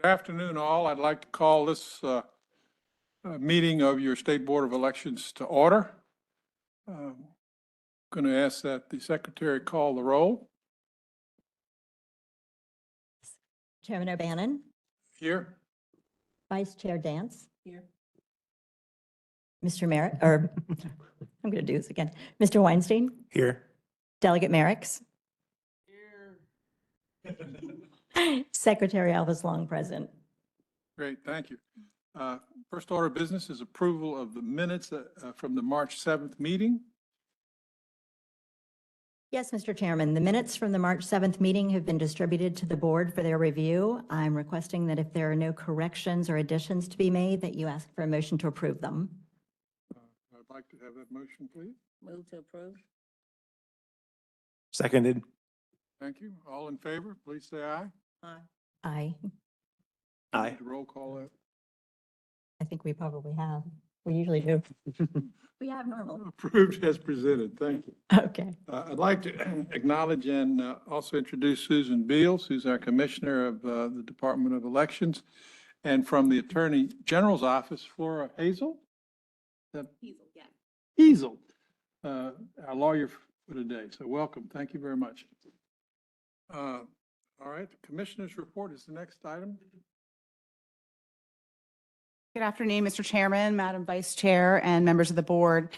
Good afternoon, all. I'd like to call this meeting of your State Board of Elections to order. Going to ask that the secretary call the roll. Chairman O'Bannon, Here. Vice Chair Dance. Here. Mr. Merrick, or I'm going to do this again. Mr. Weinstein, Here. Delegate Merricks, Secretary Alvis Long present. Great, thank you. First order of business is approval of the minutes from the March 7th meeting. Yes, Mr. Chairman, the minutes from the March 7th meeting have been distributed to the board for their review. I'm requesting that if there are no corrections or additions to be made, that you ask for a motion to approve them. I'd like to have that motion, please. Move to approve. Seconded. Thank you. All in favor, please say aye. Aye. Aye. Aye. Need to roll call that. I think we probably have. We usually do. We have normally. Approved as presented. Thank you. Okay. I'd like to acknowledge and also introduce Susan Beals, who's our Commissioner of the Department of Elections, and from the Attorney General's Office, Flora Hazel. Hazel, our lawyer for today. So welcome. Thank you very much. All right, the Commissioner's report is the next item. Good afternoon, Mr. Chairman, Madam Vice Chair, and members of the board.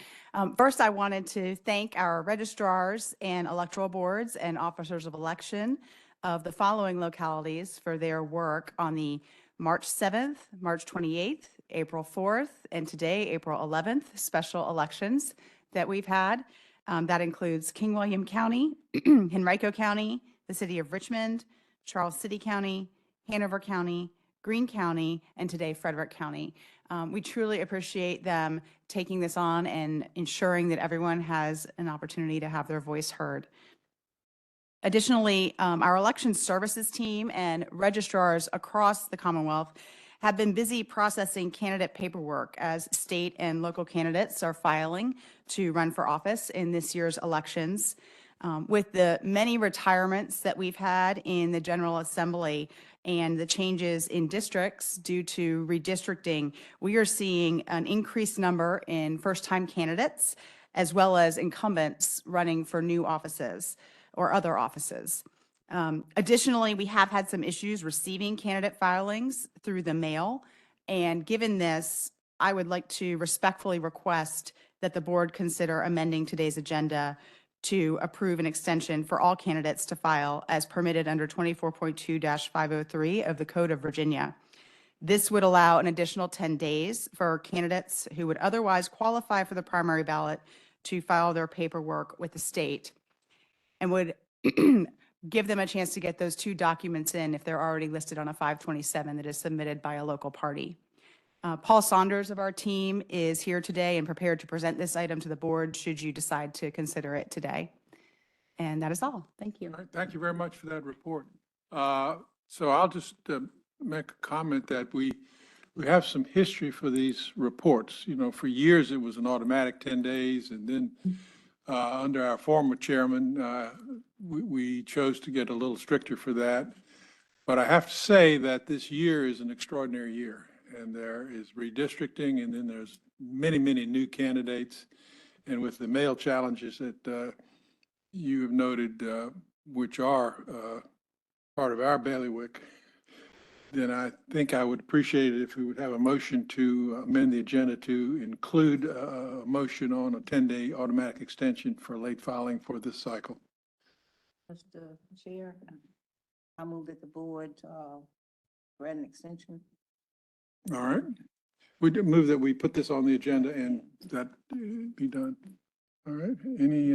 First, I wanted to thank our registrars and electoral boards and officers of election of the following localities for their work on the March 7th, March 28th, April 4th, and today, April 11th, special elections that we've had. That includes King William County, Henrico County, the city of Richmond, Charles City County, Hanover County, Greene County, and today Frederick County. We truly appreciate them taking this on and ensuring that everyone has an opportunity to have their voice heard. Additionally, our election services team and registrars across the Commonwealth have been busy processing candidate paperwork as state and local candidates are filing to run for office in this year's elections. With the many retirements that we've had in the General Assembly and the changes in districts due to redistricting, we are seeing an increased number in first-time candidates as well as incumbents running for new offices or other offices. Additionally, we have had some issues receiving candidate filings through the mail. And given this, I would like to respectfully request that the board consider amending today's agenda to approve an extension for all candidates to file as permitted under 24.2-503 of the Code of Virginia. This would allow an additional 10 days for candidates who would otherwise qualify for the primary ballot to file their paperwork with the state and would give them a chance to get those two documents in if they're already listed on a 527 that is submitted by a local party. Paul Saunders of our team is here today and prepared to present this item to the board should you decide to consider it today. And that is all. Thank you. All right, thank you very much for that report. So I'll just make a comment that we have some history for these reports. You know, for years it was an automatic 10 days, and then under our former chairman, we chose to get a little stricter for that. But I have to say that this year is an extraordinary year, and there is redistricting, and then there's many, many new candidates. And with the mail challenges that you have noted, which are part of our bailiwick, then I think I would appreciate it if we would have a motion to amend the agenda to include a motion on a 10-day automatic extension for late filing for this cycle. Mr. Chair, I move that the board grant an extension. All right. We do move that we put this on the agenda and that be done. All right. Any,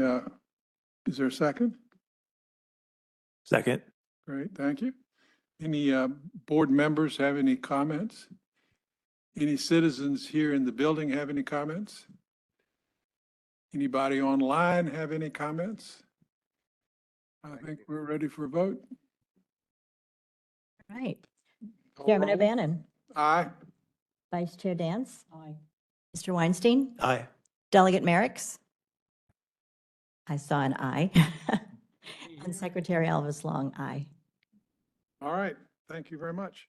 is there a second? Second. Great, thank you. Any board members have any comments? Any citizens here in the building have any comments? Anybody online have any comments? I think we're ready for a vote. All right. Call Chairman roll. O'Bannon, Aye. Vice Chair Dance, Aye. Mr. Weinstein, Aye. Delegate Merricks. I saw an aye. And Secretary Alvis Long, aye. All right, thank you very much.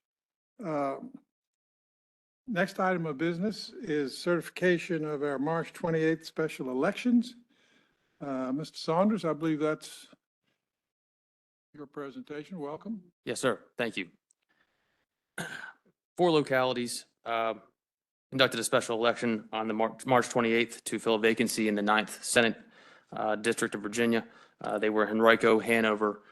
Next item of business is certification of our March 28th special elections. Mr. Saunders, I believe that's your presentation. Welcome. Yes, sir. Thank you. 4 localities conducted a special election on the March 28th to fill a vacancy in the 9th Senate District of Virginia. They were Henrico, Hanover,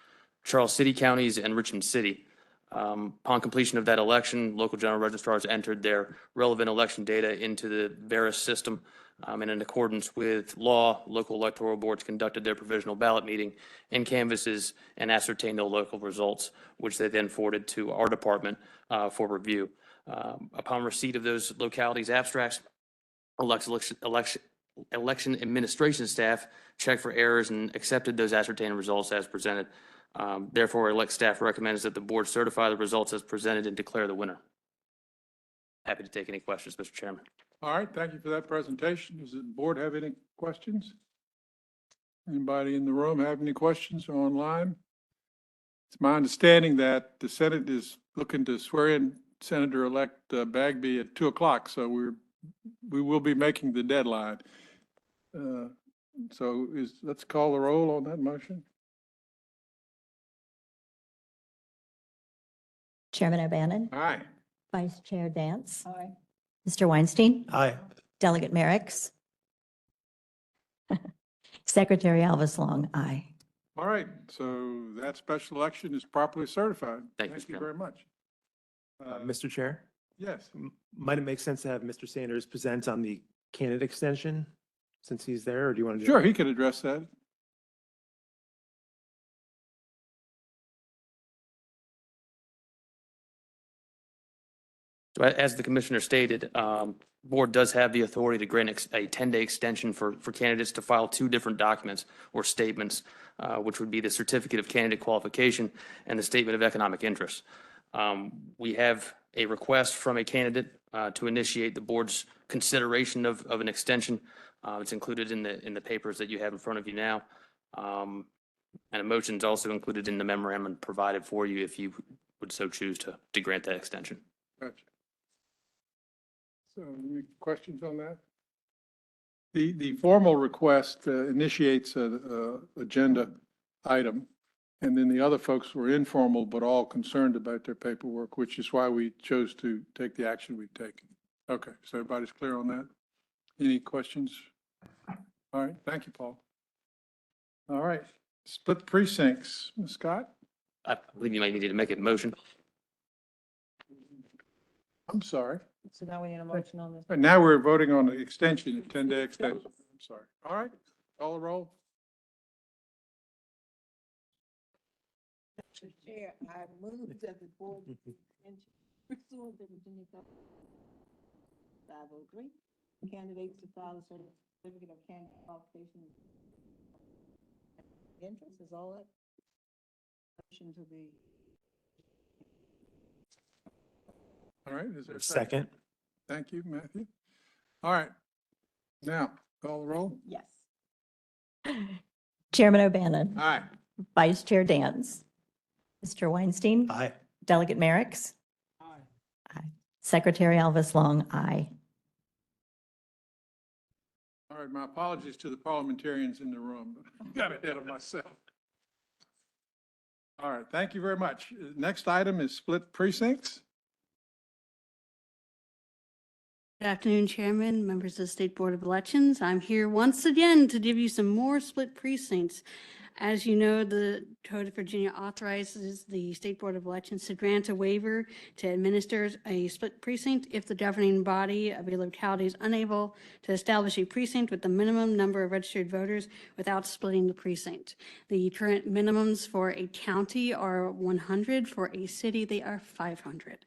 Charles City counties, and Richmond City. Upon completion of that election, local general registrars entered their relevant election data into the Veris system. And in accordance with law, local electoral boards conducted their provisional ballot meeting and canvasses and ascertained the local results, which they then forwarded to our department for review. Upon receipt of those localities' abstracts, election administration staff checked for errors and accepted those ascertained results as presented. Therefore, elect staff recommends that the board certify the results as presented and declare the winner. Happy to take any questions, Mr. Chairman. All right, thank you for that presentation. Does the board have any questions? Anybody in the room have any questions or online? It's my understanding that the Senate is looking to swear in Senator-elect Bagby at 2:00, so we will be making the deadline. So let's call the roll on that motion. Chairman O'Bannon, Aye. Vice Chair Dance, Aye. Mr. Weinstein, Aye. Delegate Merrick's, Secretary Alvis Long, aye. All right, so that special election is properly certified. Thank you, Thank you Mr. very much. Mr. Chair, Yes, might it make sense to have Mr. Sanders present on the candidate extension since he's there, or do you want to? sure, he could address that. So as the commissioner stated, board does have the authority to grant a 10-day extension for candidates to file 2 different documents or statements, which would be the certificate of candidate qualification and the statement of economic interest. We have a request from a candidate to initiate the board's consideration of an extension. It's included in the papers that you have in front of you now. And a motion is also included in the memorandum provided for you if you would so choose to grant that extension. Gotcha. So any questions on that? The formal request initiates a agenda item, and then the other folks were informal but all concerned about their paperwork, which is why we chose to take the action we've taken. Okay, so everybody's clear on that? Any questions? All right, thank you, Paul. All right, split precincts, Ms. Scott? I believe you might need to make a motion. I'm sorry. So now we need a motion on this. But now we're voting on the extension, a 10-day extension. I'm sorry. All right, call the roll. Mr. Chair, I move that the board pursuant to Virginia Code 503, candidates to file a certificate of candidate qualification. Interest is all that. Motion to be. All right, is there a Second. Thank you, Matthew. All right, now, call the roll. Yes. Chairman O'Bannon, Aye. Vice Chair Dance, Mr. Weinstein, Aye. Delegate Merrick's, aye. Secretary Alvis Long, aye. All right, my apologies to the parliamentarians in the room, but I got ahead of myself. All right, thank you very much. Next item is split precincts. Good afternoon, Chairman, members of the State Board of Elections. I'm here once again to give you some more split precincts. As you know, the Code of Virginia authorizes the State Board of Elections to grant a waiver to administer a split precinct if the governing body of a locality is unable to establish a precinct with the minimum number of registered voters without splitting the precinct. The current minimums for a county are 100. For a city, they are 500.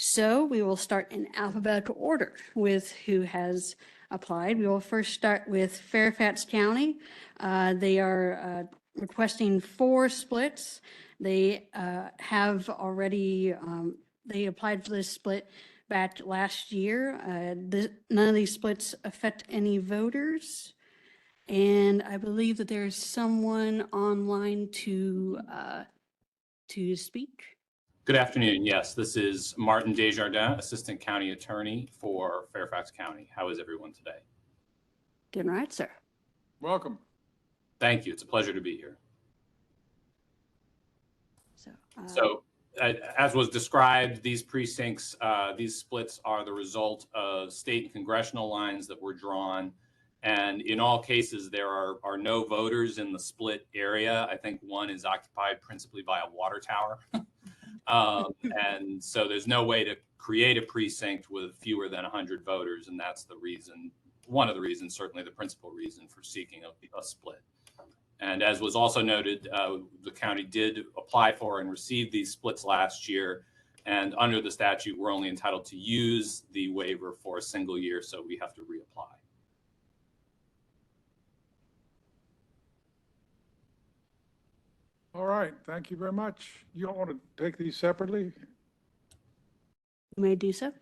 So we will start in alphabetical order with who has applied. We will first start with Fairfax County. They are requesting 4 splits. They have already, they applied for this split back last year. None of these splits affect any voters. And I believe that there's someone online to speak. Good afternoon. Yes, this is Martin Desjardins, Assistant County Attorney for Fairfax County. How is everyone today? Doing all right, sir. Welcome. Thank you. It's a pleasure to be here. So, So, as was described, these precincts, these splits are the result of state and congressional lines that were drawn. And in all cases, there are no voters in the split area. I think one is occupied principally by a water tower. And so there's no way to create a precinct with fewer than 100 voters. And that's the reason, one of the reasons, certainly the principal reason for seeking a split. And as was also noted, the county did apply for and receive these splits last year. And under the statute, we're only entitled to use the waiver for a single year, so we have to reapply. All right, thank you very much. You don't want to take these separately? you may do so.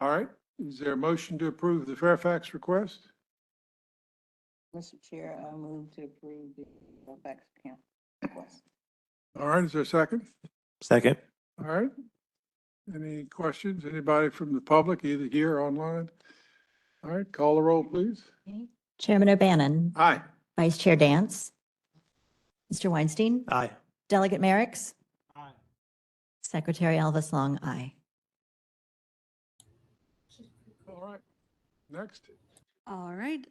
All right, is there a motion to approve the Fairfax request? Mr. Chair, I move to approve the Fairfax County request. All right, is there a second? Second. All right. Any questions? Anybody from the public, either here or online? All right, call the roll, please. Chairman O'Bannon. Aye. Vice Chair Dance. Mr. Weinstein. Aye. Delegate Merrick's. Aye. Secretary Elvis Long, aye. All right, next. All right,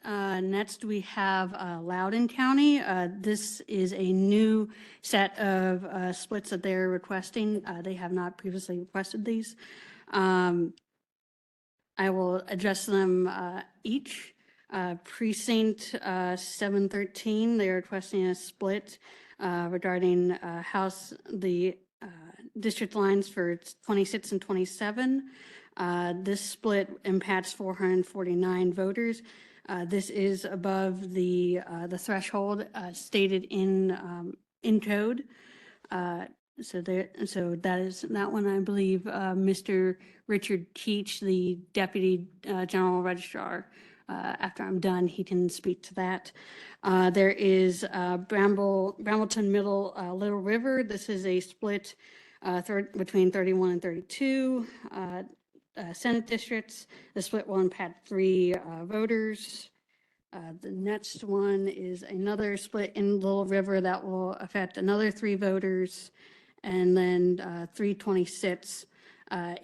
next we have Loudoun County. This is a new set of splits that they're requesting. They have not previously requested these. I will address them each. Precinct 713, they're requesting a split regarding the district lines for 26 and 27. This split impacts 449 voters. This is above the threshold stated in code. So that is that one. I believe Mr. Richard Keach, the Deputy General Registrar. After I'm done, he can speak to that. There is Brambleton Middle Little River. This is a split between 31 and 32. Senate districts. The split will impact 3 voters. The next one is another split in Little River that will affect another 3 voters. And then 326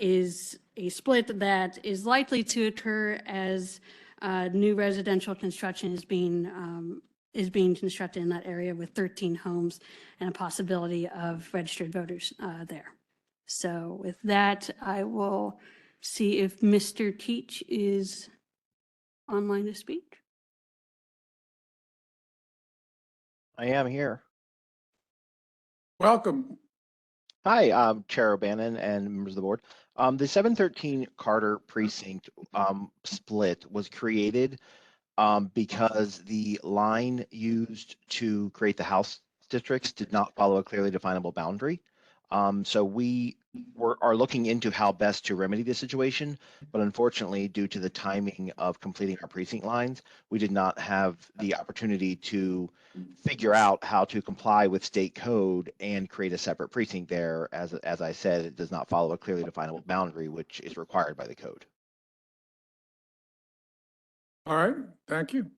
is a split that is likely to occur as new residential construction is being constructed in that area with 13 homes and a possibility of registered voters there. So with that, I will see if Mr. Keach is online to speak. I am here. Welcome. Hi, Chair O'Bannon and members of the board. The 713 Carter precinct split was created because the line used to create the House districts did not follow a clearly definable boundary. So we are looking into how best to remedy the situation, but unfortunately, due to the timing of completing our precinct lines, we did not have the opportunity to figure out how to comply with state code and create a separate precinct there. As I said, it does not follow a clearly definable boundary, which is required by the code. All right, thank you.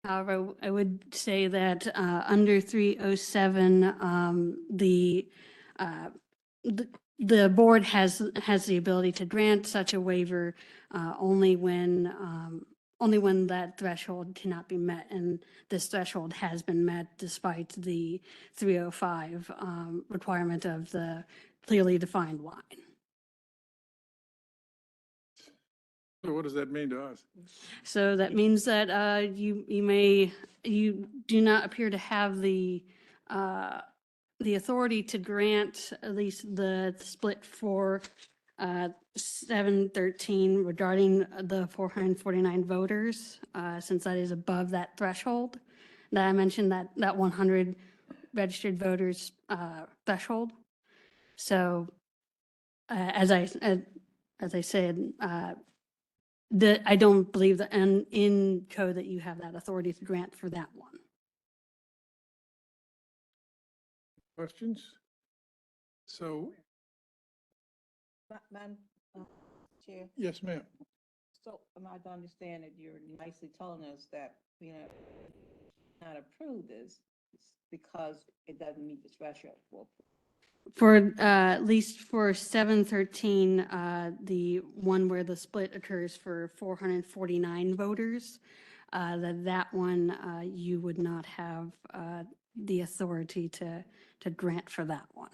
However, I would say that under 307, the board has the ability to grant such a waiver only when that threshold cannot be met, and this threshold has been met despite the 305 requirement of the clearly defined line. So what does that mean to us? So that means that you do not appear to have the authority to grant at least the split for 713 regarding the 449 voters, since that is above that threshold that I mentioned, that 100 registered voters threshold. So as I said, I don't believe that in code that you have that authority to grant for that one. Questions? So, Madam Chair, yes, ma'am. so am I to understand that you're nicely telling us that, not approve this because it doesn't meet the threshold for For, at least for 713, the one where the split occurs for 449 voters, that one, you would not have the authority to grant for that one.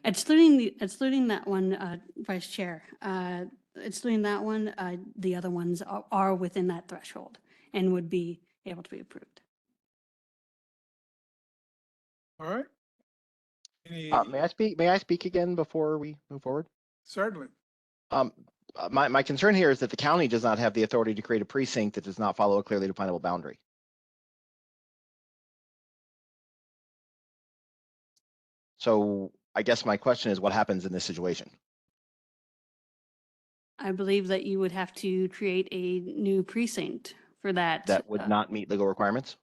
Excluding that one, Vice Chair, excluding that one, the other ones are within that threshold and would be able to be approved. All right. Any, May I speak again before we move forward? certainly. My concern here is that the county does not have the authority to create a precinct that does not follow a clearly definable boundary. So I guess my question is, what happens in this situation? I believe that you would have to create a new precinct for that. That would not meet legal requirements?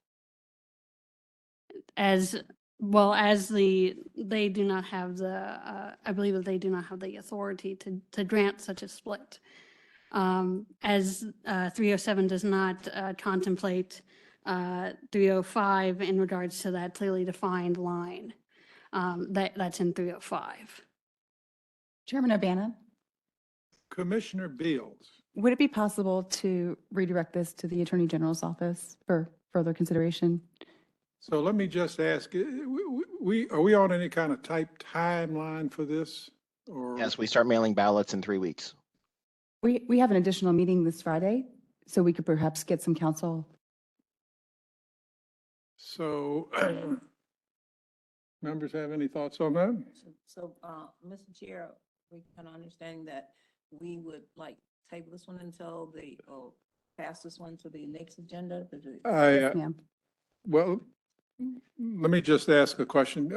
As well as they do not have I believe that they do not have the authority to grant such a split. As 307 does not contemplate 305 in regards to that clearly defined line. That's in 305. Chairman O'Bannon, Commissioner Beals. would it be possible to redirect this to the Attorney General's office for further consideration? So let me just ask, are we on any kind of type timeline for this? Or Yes, we start mailing ballots in 3 weeks. We have an additional meeting this Friday, so we could perhaps get some counsel. so members have any thoughts on that? So, Mr. Chair, we kind of understanding that we would like table this one until pass this one to the next agenda. I, Ma'am. well, let me just ask a question.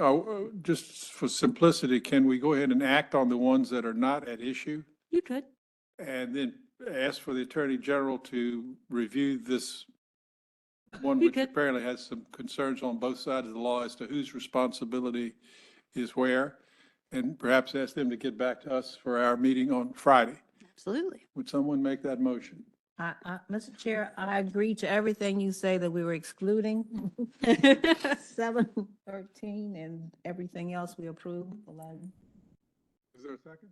Just for simplicity, can we go ahead and act on the ones that are not at issue? You could. And then ask for the Attorney General to review this one, You which could. apparently has some concerns on both sides of the law as to whose responsibility is where, and perhaps ask them to get back to us for our meeting on Friday. Absolutely. Would someone make that motion? Mr. Chair, I agree to everything you say that we were excluding. 713 and everything else we approve. 11. Is there a second?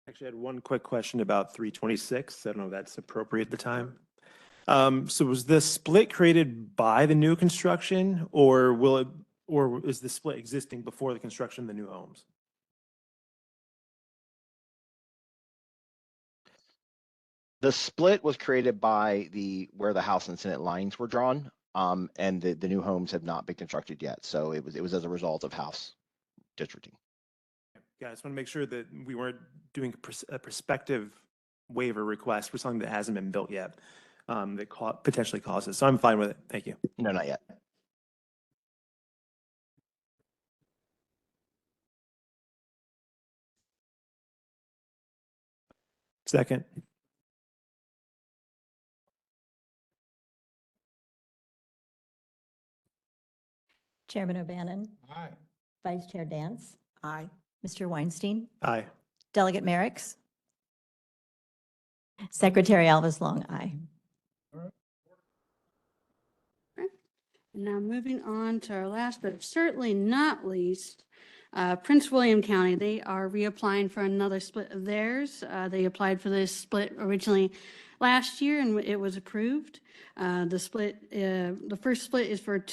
Actually, I had one quick question about 326. I don't know if that's appropriate at the time. So was the split created by the new construction, or is the split existing before the construction of the new homes? The split was created by where the House and Senate lines were drawn, and the new homes have not been constructed yet. So it was as a result of House districting. Yeah, I just want to make sure that we weren't doing a prospective waiver request for something that hasn't been built yet, that potentially causes. So I'm fine with it. Thank you. No, not yet. Second. Chairman O'Bannon, Aye. Vice Chair Dance, Aye. Mr. Weinstein, Aye. Delegate Merrick's, Secretary Alves Long, aye. Now moving on to our last, but certainly not least, Prince William County, they are reapplying for another split of theirs. They applied for this split originally last year and it was approved. The first split is for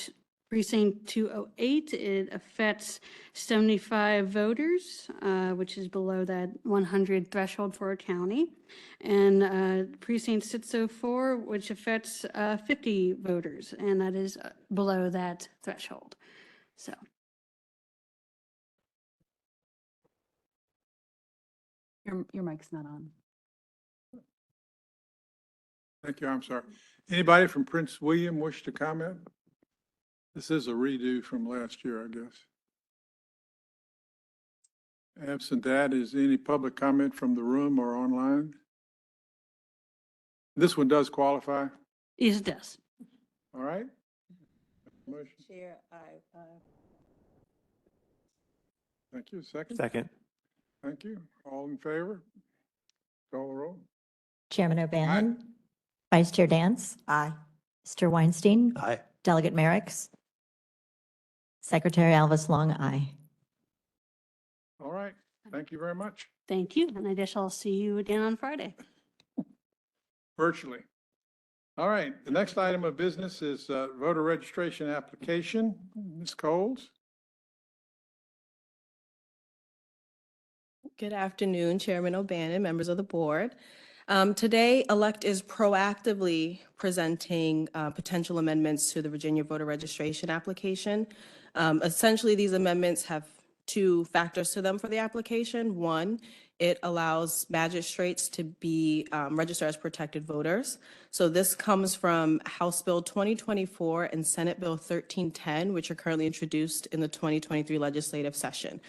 precinct 208. It affects 75 voters, which is below that 100 threshold for a county. And precinct 604, which affects 50 voters, and that is below that threshold. So. Your mic's not on. Thank you. I'm sorry. Anybody from Prince William wish to comment? This is a redo from last year, I guess. Absent that, is any public comment from the room or online? This one does qualify, Yes, it does. all right? Motion. Chair, Thank you. Second? Second. Thank you. All in favor? Call the roll. Chairman O'Bannon. Vice Chair Dance. Aye. Mr. Weinstein. Aye. Delegate Merrick's. Secretary Alvis Long, aye. All right. Thank you very much. Thank you, and I guess I'll see you again on Friday. Virtually. All right. The next item of business is voter registration application. Ms. Coles? Good afternoon, Chairman O'Bannon, members of the board. Today, ELECT is proactively presenting potential amendments to the Virginia voter registration application. Essentially, these amendments have two factors to them for the application. One, it allows magistrates to be registered as protected voters. So this comes from House Bill 2024 and Senate Bill 1310, which are currently introduced in the 2023 legislative session.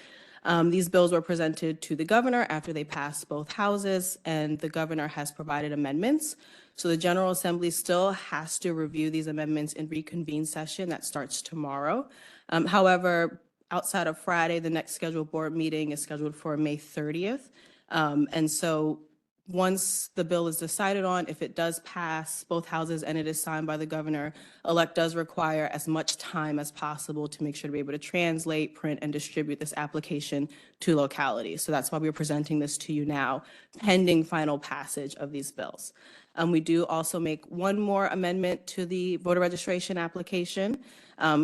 These bills were presented to the governor after they passed both houses, and the governor has provided amendments. So the General Assembly still has to review these amendments in reconvene session that starts tomorrow. However, outside of Friday, the next scheduled board meeting is scheduled for May 30th. And so once the bill is decided on, if it does pass both houses and it is signed by the governor, ELECT does require as much time as possible to make sure to be able to translate, print, and distribute this application to localities. So that's why we're presenting this to you now, pending final passage of these bills. We do also make one more amendment to the voter registration application.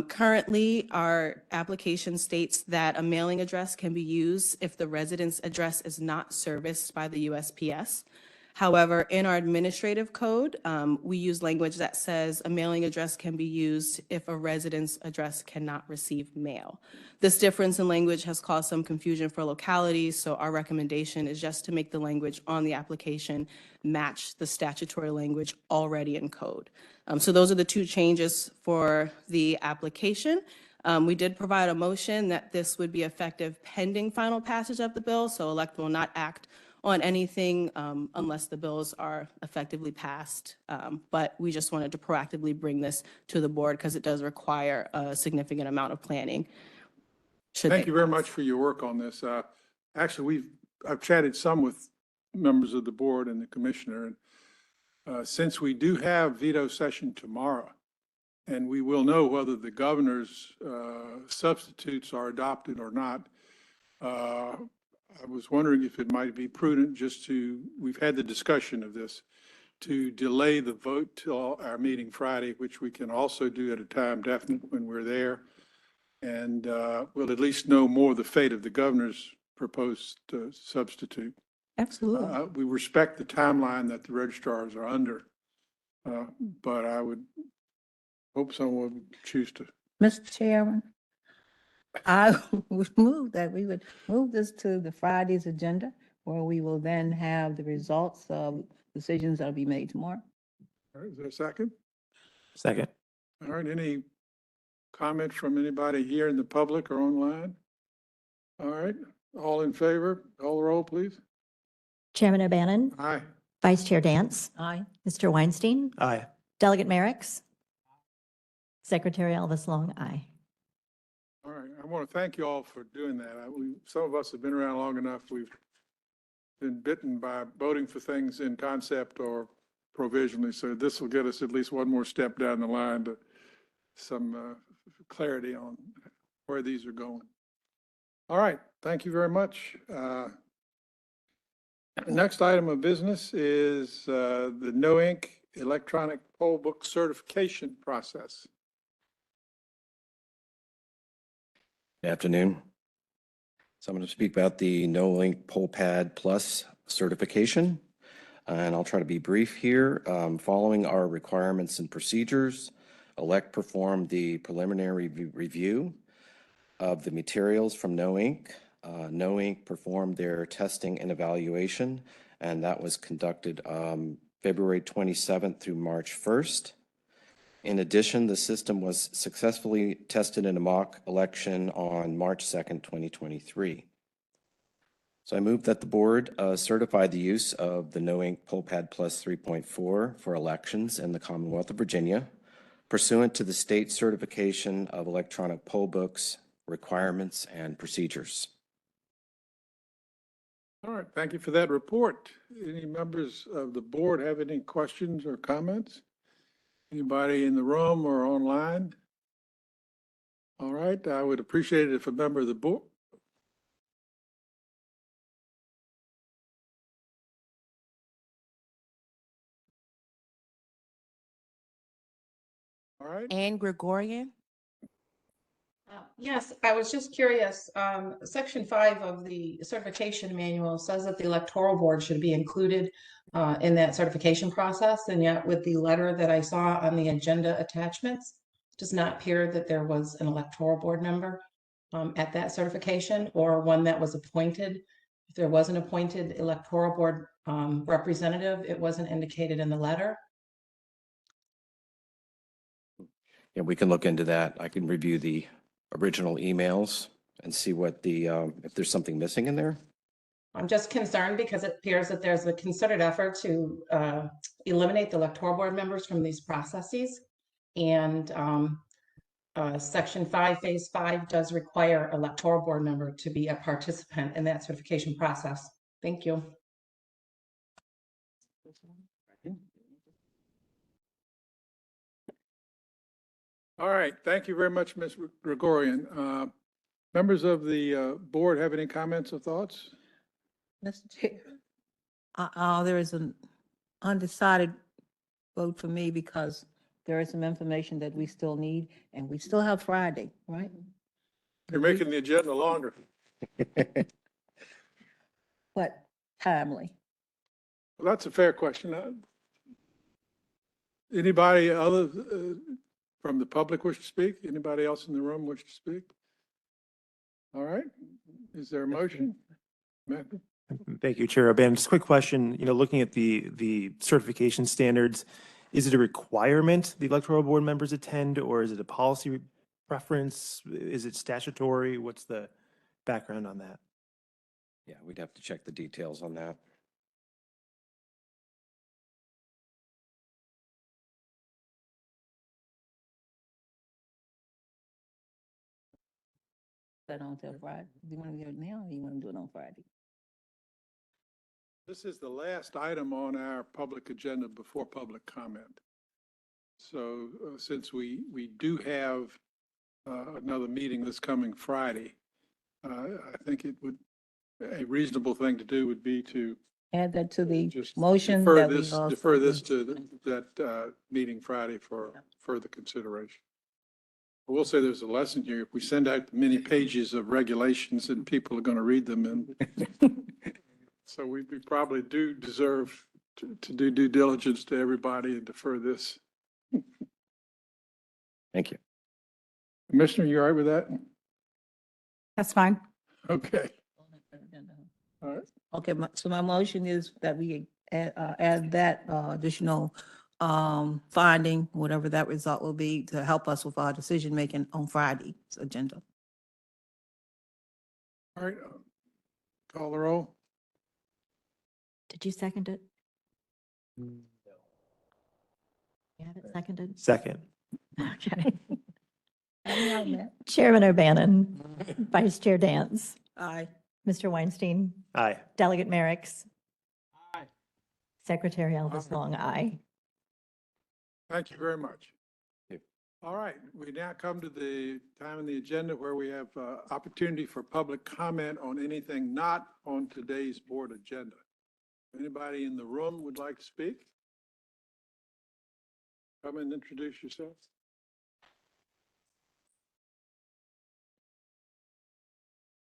Currently, our application states that a mailing address can be used if the residence address is not serviced by the USPS. However, in our administrative code, we use language that says a mailing address can be used if a residence address cannot receive mail. This difference in language has caused some confusion for localities, so our recommendation is just to make the language on the application match the statutory language already in code. So those are the two changes for the application. We did provide a motion that this would be effective pending final passage of the bill, so ELECT will not act on anything unless the bills are effectively passed. But we just wanted to proactively bring this to the board because it does require a significant amount of planning. Thank you very much for your work on this. Actually, I've chatted some with members of the board and the commissioner. And since we do have veto session tomorrow, and we will know whether the governor's substitutes are adopted or not, I was wondering if it might be prudent just to, we've had the discussion of this, to delay the vote till our meeting Friday, which we can also do at a time definite when we're there. And we'll at least know more of the fate of the governor's proposed substitute. Absolutely. We respect the timeline that the registrars are under, but I would hope someone would choose to. Mr. Chairman, I would move that we would move this to the Friday's agenda, where we will then have the results of decisions that'll be made tomorrow. All right, is there a second? Second. All right, any comments from anybody here in the public or online? All right, all in favor, call the roll, please. Chairman O'Bannon. Aye. Vice Chair Dance. Aye. Mr. Weinstein. Aye. Delegate Merrick's. Secretary Alvis Long, aye. All right, I want to thank you all for doing that. Some of us have been around long enough. We've been bitten by voting for things in concept or provisionally, so this will get us at least one more step down the line to some clarity on where these are going. All right, thank you very much. The next item of business is the No Ink electronic poll book certification process. Good afternoon. So I'm going to speak about the No Link Poll Pad Plus certification, and I'll try to be brief here. Following our requirements and procedures, ELECT performed the preliminary review of the materials from No Ink. No Ink performed their testing and evaluation, and that was conducted February 27th through March 1st. In addition, the system was successfully tested in a mock election on March 2nd, 2023. So I move that the board certify the use of the No Ink Poll Pad Plus 3.4 for elections in the Commonwealth of Virginia, pursuant to the state certification of electronic poll books, requirements, and procedures. All right, thank you for that report. Any members of the board have any questions or comments? Anybody in the room or online? All right, I would appreciate it if a member of the board. All right. Anne Gregorian. Yes, I was just curious. Section 5 of the certification manual says that the electoral board should be included in that certification process. And yet with the letter that I saw on the agenda attachments, does not appear that there was an electoral board member at that certification or one that was appointed. If there was an appointed electoral board representative, it wasn't indicated in the letter. Yeah, we can look into that. I can review the original emails and see what the, if there's something missing in there. I'm just concerned because it appears that there's a concerted effort to eliminate the electoral board members from these processes. And Section 5, Phase 5 does require electoral board member to be a participant in that certification process. Thank you. All right, thank you very much, Ms. Gregorian. Members of the board have any comments or thoughts? Mr. Chair, there is an undecided vote for me because there is some information that we still need, and we still have Friday, right? You're making the agenda longer. But timely. Well, that's a fair question. Anybody other from the public wish to speak? Anybody else in the room wish to speak? All right, is there a motion? Matthew? Thank you, Chair O'Bannon. Just a quick question, looking at the certification standards, is it a requirement the electoral board members attend, or is it a policy preference? Is it statutory? What's the background on that? Yeah, we'd have to check the details on that. That on till Friday. Do you want to do it now or you want to do it on Friday? This is the last item on our public agenda before public comment. So since we do have another meeting this coming Friday, I think it would, a reasonable thing to do would be to Add that to the just motion defer that we this, also. defer this to that meeting Friday for further consideration. I will say there's a lesson here. If we send out many pages of regulations and people are going to read them, and so we probably do deserve to do due diligence to everybody and defer this. Thank you. Commissioner, you all right with that? That's fine. Okay. All right. Okay, so my motion is that we add that additional finding, whatever that result will be, to help us with our decision-making on Friday's agenda. All right. Call the roll. Did you second it? You have it seconded? Second. Okay. Chairman O'Bannon, Vice Chair Dance, Aye. Mr. Weinstein, Aye. Delegate Merrick's. Aye. Secretary Elvis Long, aye. Thank you very much. All right, we now come to the time in the agenda where we have opportunity for public comment on anything not on today's board agenda. Anybody in the room would like to speak? Come and introduce yourself.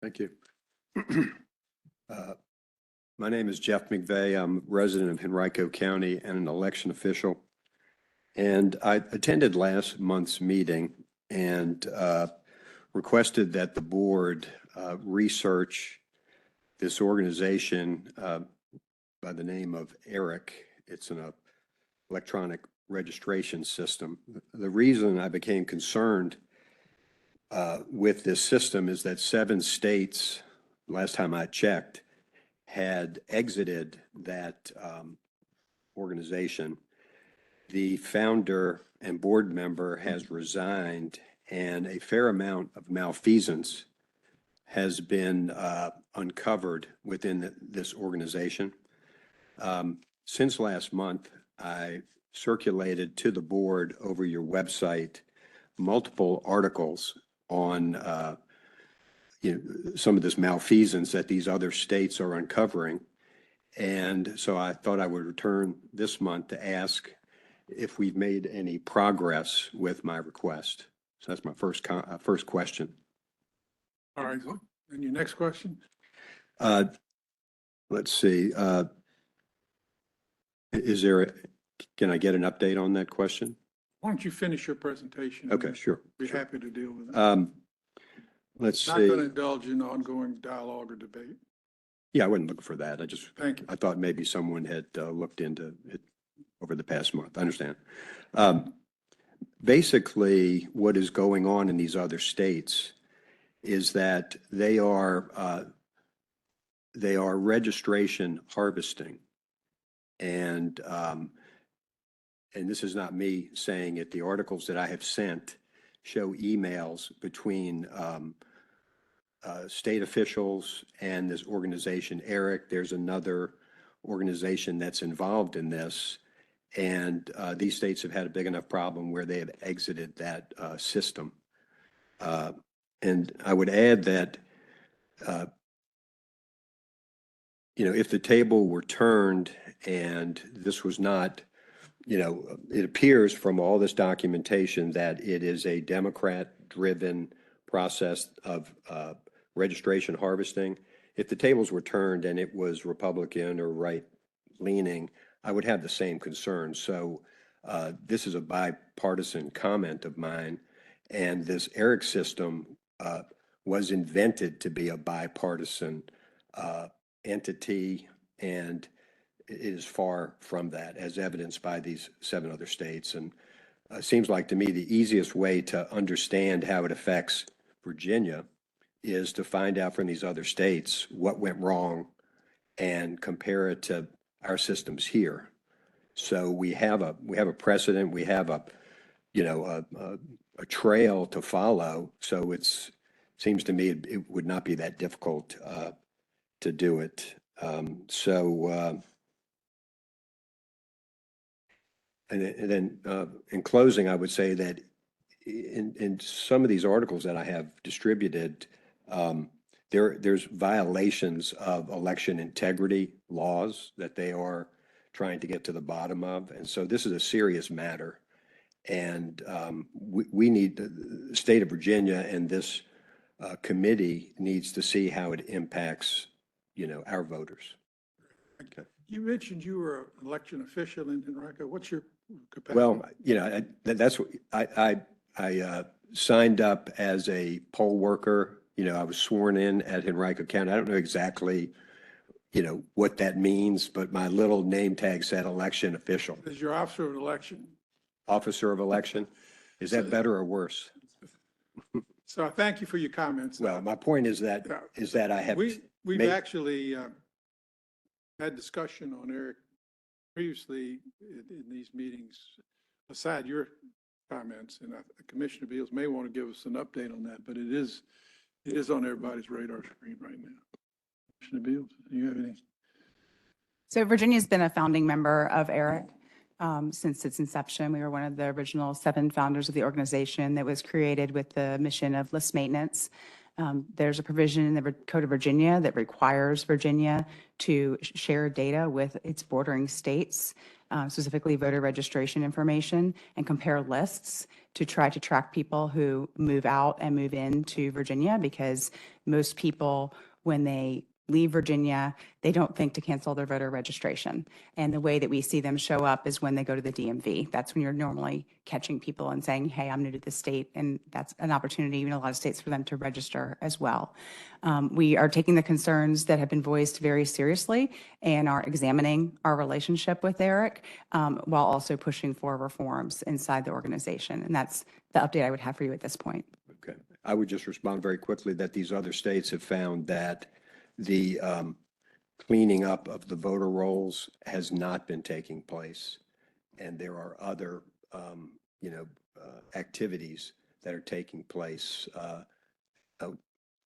Thank you. My name is Jeff McVeigh. I'm a resident of Henrico County and an election official. And I attended last month's meeting and requested that the board research this organization by the name of ERIC. It's an electronic registration system. The reason I became concerned with this system is that 7 states, last time I checked, had exited that organization. The founder and board member has resigned, and a fair amount of malfeasance has been uncovered within this organization. Since last month, I circulated to the board over your website multiple articles on some of this malfeasance that these other states are uncovering. And so I thought I would return this month to ask if we've made any progress with my request. So that's my first question. All right, and your next question? Let's see. Can I get an update on that question? Why don't you finish your presentation? Okay, sure. Be sure. happy to deal with it. Let's Not going to see. indulge in ongoing dialogue or debate. Yeah, I wasn't looking for that. Thank you. I thought maybe someone had looked into it over the past month. I understand. Basically, what is going on in these other states is that they are registration harvesting. And this is not me saying it. The articles that I have sent show emails between state officials and this organization, ERIC. There's another organization that's involved in this. And these states have had a big enough problem where they have exited that system. And I would add that, if the table were turned and this was not, it appears from all this documentation that it is a Democrat-driven process of registration harvesting. If the tables were turned and it was Republican or right-leaning, I would have the same concern. So this is a bipartisan comment of mine, and this ERIC system was invented to be a bipartisan entity, and it is far from that, as evidenced by these 7 other states. And it seems like to me the easiest way to understand how it affects Virginia is to find out from these other states what went wrong and compare it to our systems here. So we have a precedent, we have a trail to follow. So seems to me it would not be that difficult to do it. And then in closing, I would say that in some of these articles that I have distributed, there's violations of election integrity laws that they are trying to get to the bottom of. And so this is a serious matter. And we need the state of Virginia, and this committee needs to see how it impacts, our voters. Okay. You mentioned you were an election official in Henrico. What's your capacity? Well, that's what I signed up as a poll worker. I was sworn in at Henrico County. I don't know exactly, what that means, but my little name tag said election official. As your officer of election. Officer of election. Is that better or worse? So I thank you for your comments. Well, my point is that I have. We've made- actually had discussion on ERIC previously in these meetings, aside your comments, and Commissioner Beals may want to give us an update on that, but it is on everybody's radar screen right now. Commissioner Beals, do you have any? So Virginia's been a founding member of ERIC since its inception. We were one of the original 7 founders of the organization that was created with the mission of list maintenance. There's a provision in the Code of Virginia that requires Virginia to share data with its bordering states, specifically voter registration information, and compare lists to try to track people who move out and move into Virginia, because most people, when they leave Virginia, they don't think to cancel their voter registration. And the way that we see them show up is when they go to the DMV. That's when you're normally catching people and saying, hey, I'm new to the state. And that's an opportunity in a lot of states for them to register as well. We are taking the concerns that have been voiced very seriously and are examining our relationship with ERIC while also pushing for reforms inside the organization. And that's the update I would have for you at this point. Okay. I would just respond very quickly that these other states have found that the cleaning up of the voter rolls has not been taking place. And there are other, activities that are taking place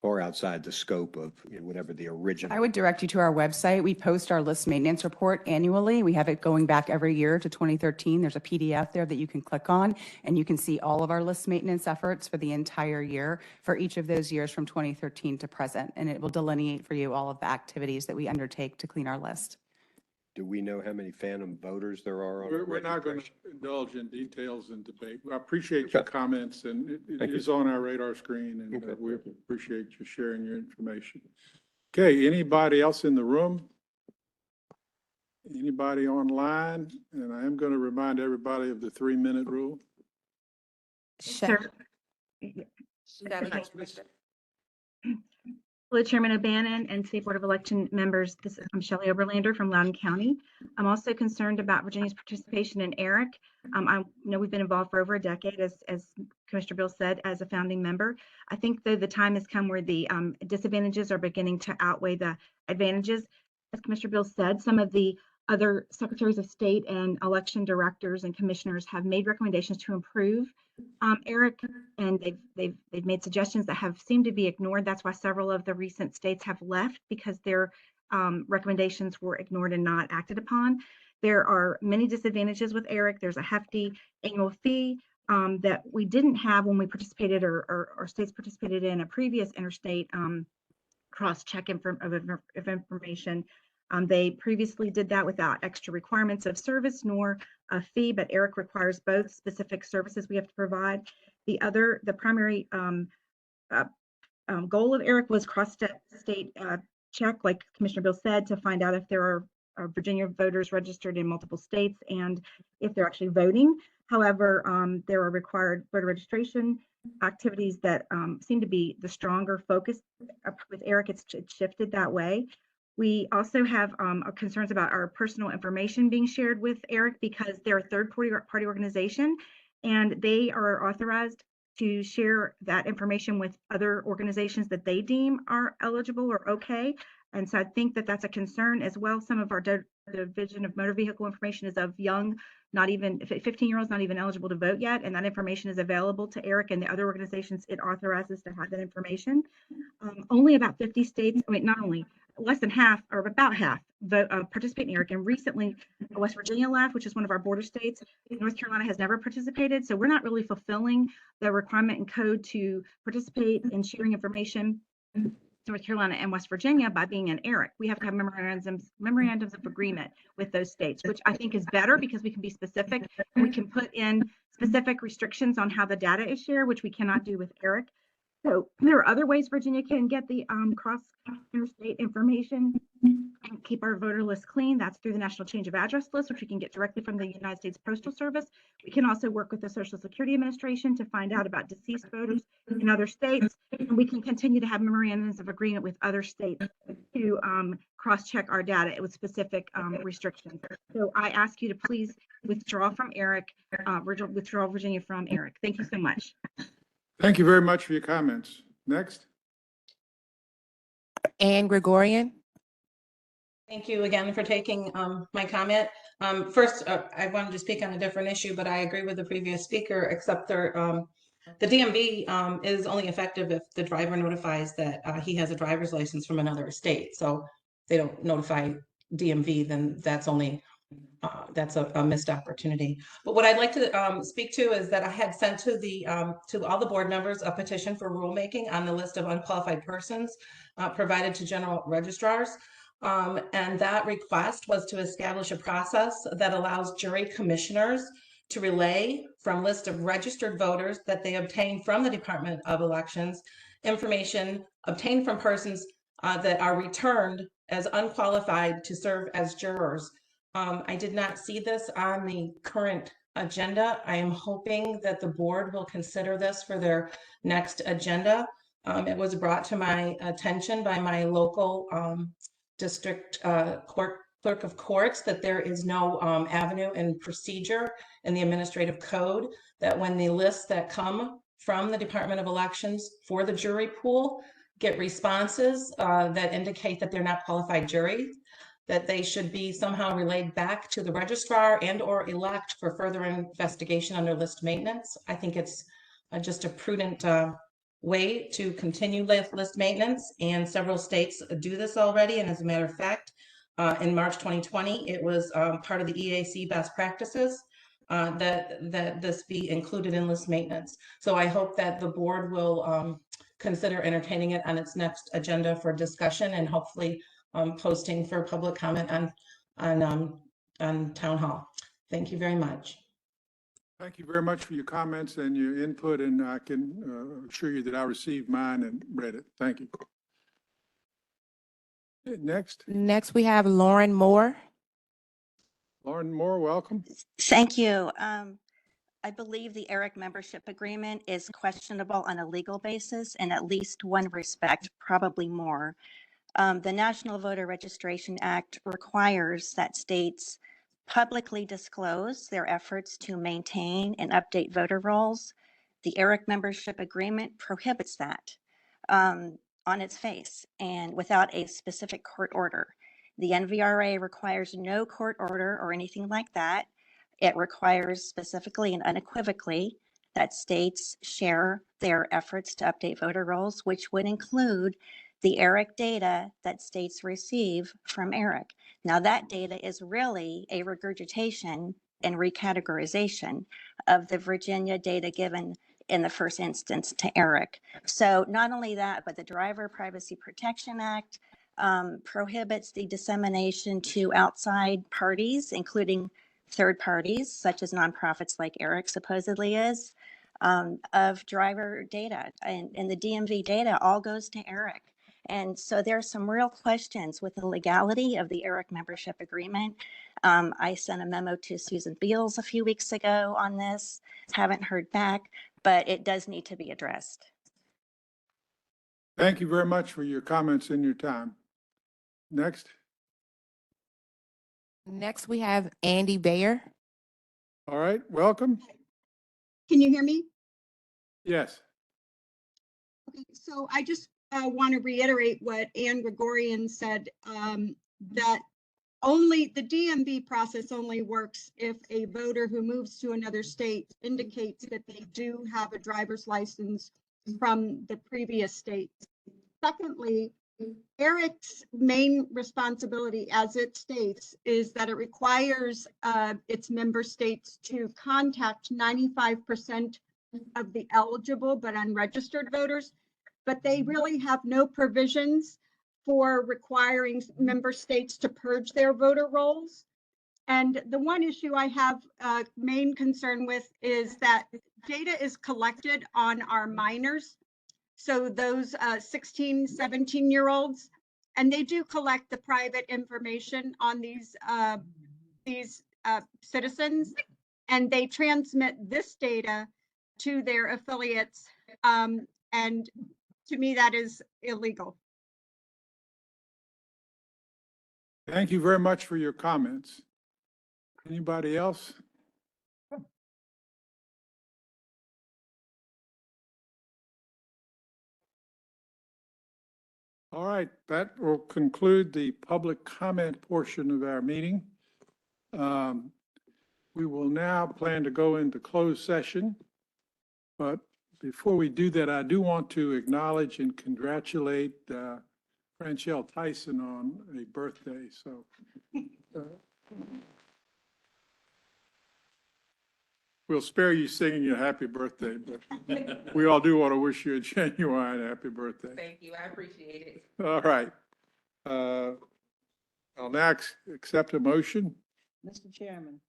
or outside the scope of whatever the original. I would direct you to our website. We post our list maintenance report annually. We have it going back every year to 2013. There's a PDF there that you can click on, and you can see all of our list maintenance efforts for the entire year for each of those years from 2013 to present. And it will delineate for you all of the activities that we undertake to clean our list. Do we know how many phantom voters there are on? We're not going to indulge in details and debate. I appreciate your Okay. comments, and it Thank you. is on our radar screen, and Okay. we appreciate you sharing your information. Okay, anybody else in the room? Anybody online? And I am going to remind everybody of the 3-minute rule. Sure. Hello, Chairman O'Bannon and State Board of Election members. I'm Shelley Oberlander from Loudoun County. I'm also concerned about Virginia's participation in ERIC. I know we've been involved for over a decade, as Commissioner Bill said, as a founding member. I think though the time has come where the disadvantages are beginning to outweigh the advantages. As Commissioner Bill said, some of the other secretaries of state and election directors and commissioners have made recommendations to improve ERIC, and they've made suggestions that have seemed to be ignored. That's why several of the recent states have left, because their recommendations were ignored and not acted upon. There are many disadvantages with ERIC. There's a hefty annual fee that we didn't have when we participated or states participated in a previous interstate cross-check of information. They previously did that without extra requirements of service nor a fee, but ERIC requires both specific services we have to provide. The primary goal of ERIC was cross-state check, like Commissioner Bill said, to find out if there are Virginia voters registered in multiple states and if they're actually voting. However, there are required voter registration activities that seem to be the stronger focus. With ERIC, it's shifted that way. We also have concerns about our personal information being shared with ERIC, because they're a third-party organization, and they are authorized to share that information with other organizations that they deem are eligible or okay. And so I think that that's a concern as well. Some of our division of motor vehicle information is of young, not even 15-year-olds, not even eligible to vote yet, and that information is available to ERIC and the other organizations it authorizes to have that information. Only about 50 states, not only, less than half, or about half, participate in ERIC. And recently, West Virginia left, which is one of our border states. North Carolina has never participated. So we're not really fulfilling the requirement and code to participate in sharing information in North Carolina and West Virginia by being in ERIC. We have to have memorandums of agreement with those states, which I think is better because we can be specific. We can put in specific restrictions on how the data is shared, which we cannot do with ERIC. So there are other ways Virginia can get the cross-interstate information and keep our voter list clean. That's through the National Change of Address List, which we can get directly from the United States Postal Service. We can also work with the Social Security Administration to find out about deceased voters in other states. And we can continue to have memorandums of agreement with other states to cross-check our data with specific restrictions. So I ask you to please withdraw from ERIC, withdraw Virginia from ERIC. Thank you so much. Thank you very much for your comments. Next. Anne Gregorian. Thank you again for taking my comment. First, I wanted to speak on a different issue, but I agree with the previous speaker, except the DMV is only effective if the driver notifies that he has a driver's license from another state. So if they don't notify DMV, then that's only that's a missed opportunity. But what I'd like to speak to is that I had sent to all the board members a petition for rulemaking on the list of unqualified persons provided to general registrars. And that request was to establish a process that allows jury commissioners to relay from list of registered voters that they obtain from the Department of Elections information obtained from persons that are returned as unqualified to serve as jurors. I did not see this on the current agenda. I am hoping that the board will consider this for their next agenda. It was brought to my attention by my local district clerk of courts that there is no avenue and procedure in the administrative code that when the lists that come from the Department of Elections for the jury pool get responses that indicate that they're not qualified juries, that they should be somehow relayed back to the registrar and or elect for further investigation under list maintenance. I think it's just a prudent way to continue list maintenance, and several states do this already. And as a matter of fact, in March 2020, it was part of the EAC best practices that this be included in list maintenance. So I hope that the board will consider entertaining it on its next agenda for discussion, and hopefully posting for public comment on town hall. Thank you very much. Thank you very much for your comments and your input, and I can assure you that I received mine and read it. Thank you. Next, Next, we have Lauren Moore. Lauren Moore, welcome. Thank you. I believe the ERIC membership agreement is questionable on a legal basis in at least one respect, probably more. The National Voter Registration Act requires that states publicly disclose their efforts to maintain and update voter rolls. The ERIC membership agreement prohibits that on its face and without a specific court order. The NVRA requires no court order or anything like that. It requires specifically and unequivocally that states share their efforts to update voter rolls, which would include the ERIC data that states receive from ERIC. Now, that data is really a regurgitation and recategorization of the Virginia data given in the first instance to ERIC. So not only that, but the Driver Privacy Protection Act prohibits the dissemination to outside parties, including third parties, such as nonprofits like ERIC supposedly is, of driver data. And the DMV data all goes to ERIC. And so there are some real questions with the legality of the ERIC membership agreement. I sent a memo to Susan Beals a few weeks ago on this, haven't heard back, but it does need to be addressed. Thank you very much for your comments and your time. Next. Next, we have Andy Bayer. All right, welcome. Can you hear me? Yes. Okay, so I just want to reiterate what Ann Gregorian said, that only the DMV process only works if a voter who moves to another state indicates that they do have a driver's license from the previous state. Secondly, ERIC's main responsibility, as it states, is that it requires its member states to contact 95% of the eligible but unregistered voters, but they really have no provisions for requiring member states to purge their voter rolls. And the one issue I have main concern with is that data is collected on our minors. So those 16, 17-year-olds, and they do collect the private information on these citizens, and they transmit this data to their affiliates. And to me, that is illegal. Thank you very much for your comments. Anybody else? All right, that will conclude the public comment portion of our meeting. We will now plan to go into closed session. But before we do that, I do want to acknowledge and congratulate Franchelle Tyson on a birthday. So we'll spare you singing your happy birthday, but we all do want to wish you a genuine happy birthday. Thank you. I appreciate it. All right. I'll now accept a motion. Mr. Chairman,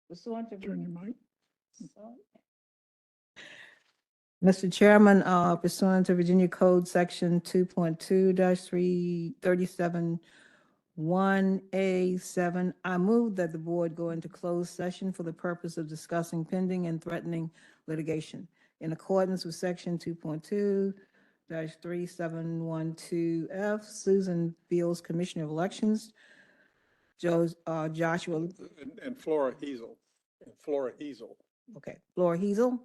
pursuant to. Turn your mic. Mr. Chairman, pursuant to Virginia Code Section 2.2-337(1)(a)(7), I move that the board go into closed session for the purpose of discussing pending and threatening litigation. In accordance with Section 2.2-3712F, Susan Beals, Commissioner of Elections, Joshua, And Flora Hazel. And Flora Hazel. okay, Laura Hazel,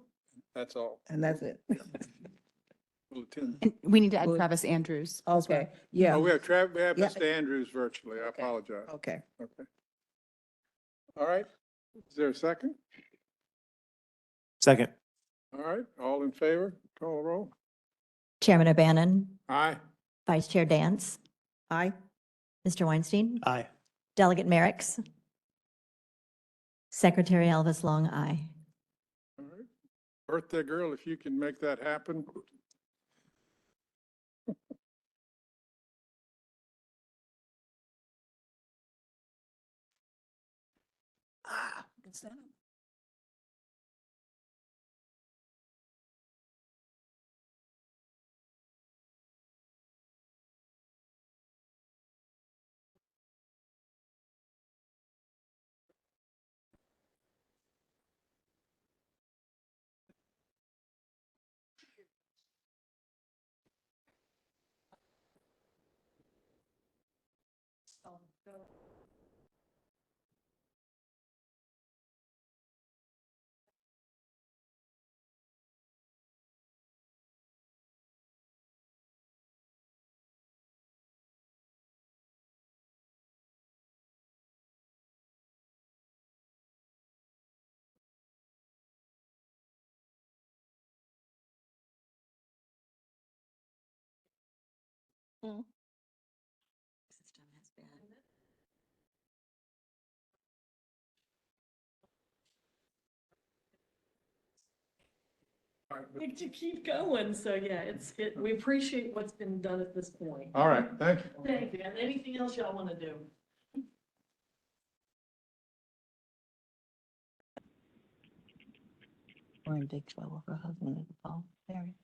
That's all. and that's it. Lieutenant. And we need to add Travis Andrews. as well. Okay, yeah, Oh, we have Yeah. Mr. Andrews virtually. I apologize. okay. Okay. All right. Is there a second? Second. All right. All in favor? Call the roll. Chairman O'Bannon, Aye. Vice Chair Dance, Aye. Mr. Weinstein, Aye. Delegate Merrick's, Secretary Elvis Long, aye. All right. Birthday girl, if you can make that happen. To keep going, so yeah, we appreciate what's been done at this point. All right, thank you. Thank you, and anything else y'all want to do? We're in big trouble. Her husband is Paul Perry.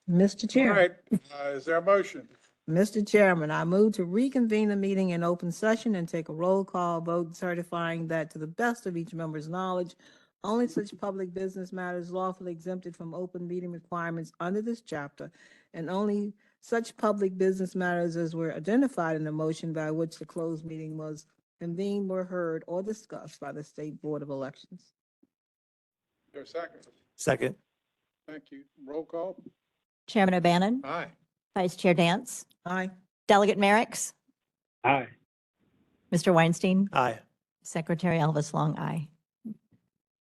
Mr. All Chair. right, is there a motion? Mr. Chairman, I move to reconvene the meeting in open session and take a roll call vote certifying that to the best of each member's knowledge, only such public business matters lawfully exempted from open meeting requirements under this chapter, and only such public business matters as were identified in the motion by which the closed meeting was convened were heard or discussed by the State Board of Elections. Is there a second? Second. Thank you. Roll call? Chairman O'Bannon, Aye. Vice Chair Dance, Aye. Delegate Merrick's, Aye. Mr. Weinstein, Aye. Secretary Elvis Long, aye.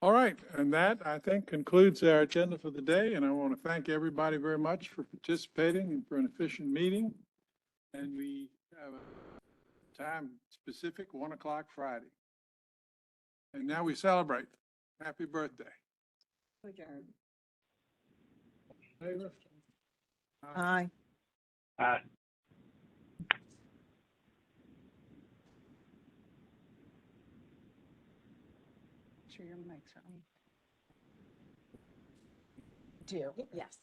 All right, and that, I think, concludes our agenda for the day, and I want to thank everybody very much for participating and for an efficient meeting. And we have a time specific, 1 o'clock Friday. And now we celebrate. Happy birthday. Favor? Aye. Aye. Sure your mic's on. Do, yes.